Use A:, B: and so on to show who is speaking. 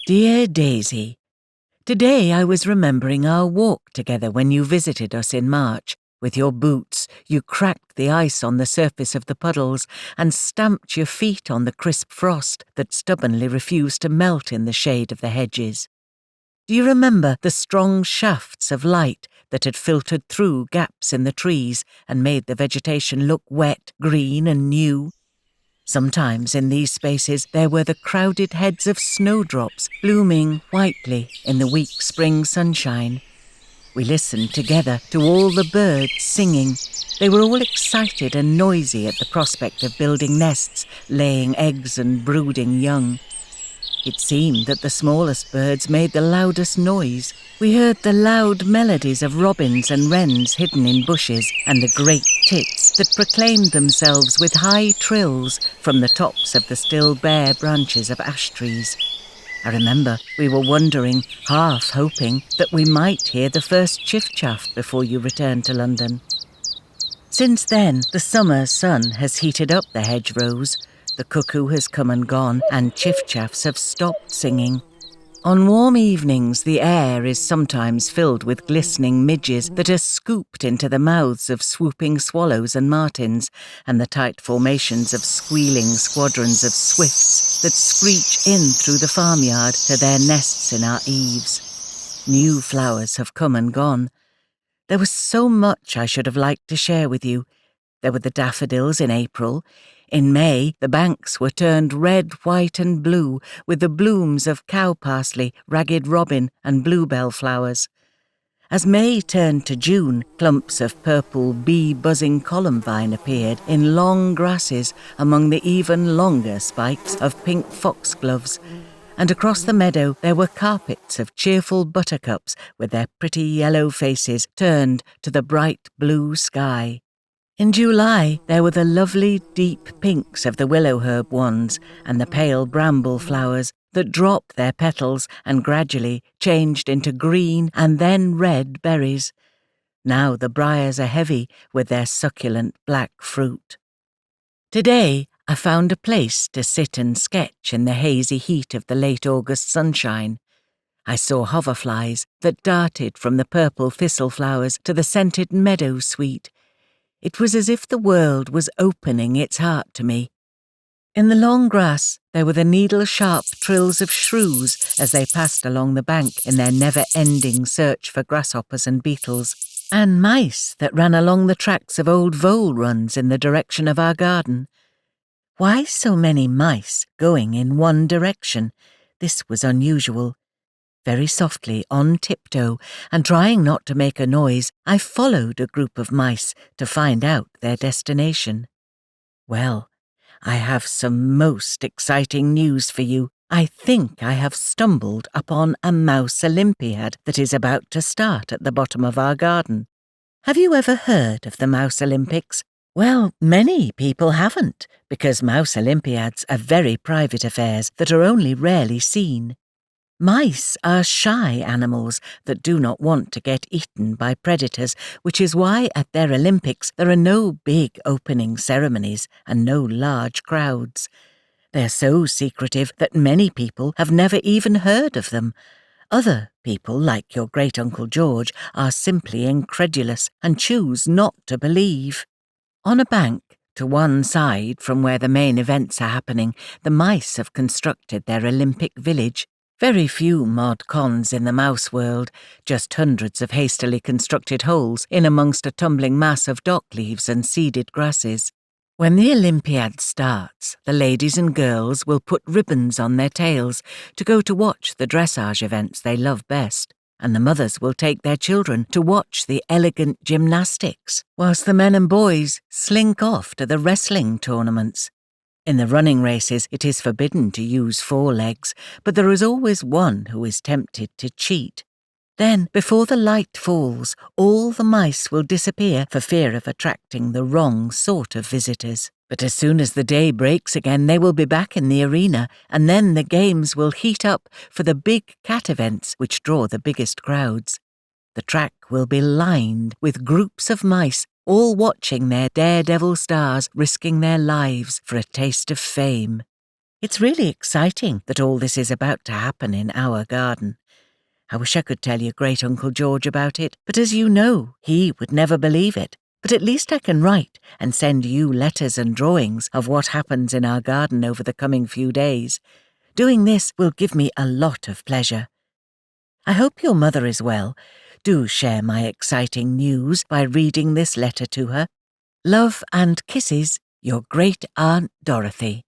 A: Dear Daisy, today I was remembering our walk together when you visited us in March. With your boots, you cracked the ice on the surface of the puddles and stamped your feet on the crisp frost that stubbornly refused to melt in the shade of the hedges. Do you remember the strong shafts of light that had filtered through gaps in the trees and made the vegetation look wet, green and new? Sometimes in these spaces there were the crowded heads of snowdrops blooming whitely in the weak spring sunshine. We listened together to all the birds singing. They were all excited and noisy at the prospect of building nests, laying eggs and brooding young. It seemed that the smallest birds made the loudest noise. We heard the loud melodies of robins and wrens hidden in bushes and the great tits that proclaimed themselves with high trills from the tops of the still bare branches of ash trees. I remember we were wondering, half hoping, that we might hear the first chiff-chaff before you returned to London. Since then, the summer sun has heated up the hedgerows. The cuckoo has come and gone, and chiff-chaffs have stopped singing. On warm evenings, the air is sometimes filled with glistening midges that are scooped into the mouths of swooping swallows and martins, and the tight formations of squealing squadrons of swifts that screech in through the farmyard to their nests in our eaves. New flowers have come and gone. There was so much I should have liked to share with you. There were the daffodils in April. In May, the banks were turned red, white and blue with the blooms of cow parsley, ragged robin and bluebell flowers. As May turned to June, clumps of purple bee-buzzing columbine appeared in long grasses among the even longer spikes of pink foxgloves, and across the meadow there were carpets of cheerful buttercups with their pretty yellow faces turned to the bright blue sky. In July, there were the lovely deep pinks of the willow herb wands and the pale bramble flowers that dropped their petals and gradually changed into green and then red berries. Now the briars are heavy with their succulent black fruit. Today, I found a place to sit and sketch in the hazy heat of the late August sunshine. I saw hoverflies that darted from the purple thistle flowers to the scented meadow sweet. It was as if the world was opening its heart to me. In the long grass, there were the needle-sharp trills of shrews as they passed along the bank in their never-ending search for grasshoppers and beetles, and mice that ran along the tracks of old vole runs in the direction of our garden. Why so many mice going in one direction? This was unusual. Very softly, on tiptoe, and trying not to make a noise, I followed a group of mice to find out their destination. Well, I have some most exciting news for you. I think I have stumbled upon a mouse Olympiad that is about to start at the bottom of our garden. Have you ever heard of the Mouse Olympics? Well, many people haven't, because Mouse Olympiads are very private affairs that are only rarely seen. Mice are shy animals that do not want to get eaten by predators, which is why at their Olympics there are no big opening ceremonies and no large crowds. They are so secretive that many people have never even heard of them. Other people, like your great-uncle George, are simply incredulous and choose not to believe. On a bank, to one side from where the main events are happening, the mice have constructed their Olympic village. Very few mod cons in the mouse world, just hundreds of hastily constructed holes in amongst a tumbling mass of dock leaves and seeded grasses. When the Olympiad starts, the ladies and girls will put ribbons on their tails to go to watch the dressage events they love best, and the mothers will take their children to watch the elegant gymnastics, whilst the men and boys slink off to the wrestling tournaments. In the running races, it is forbidden to use forelegs, but there is always one who is tempted to cheat. Then, before the light falls, all the mice will disappear for fear of attracting the wrong sort of visitors. But as soon as the day breaks again, they will be back in the arena, and then the games will heat up for the big cat events which draw the biggest crowds. The track will be lined with groups of mice, all watching their daredevil stars risking their lives for a taste of fame. It's really exciting that all this is about to happen in our garden. I wish I could tell your great-uncle George about it, but as you know, he would never believe it. But at least I can write and send you letters and drawings of what happens in our garden over the coming few days. Doing this will give me a lot of pleasure. I hope your mother is well. Do share my exciting news by reading this letter to her. Love and kisses, your great-aunt Dorothy.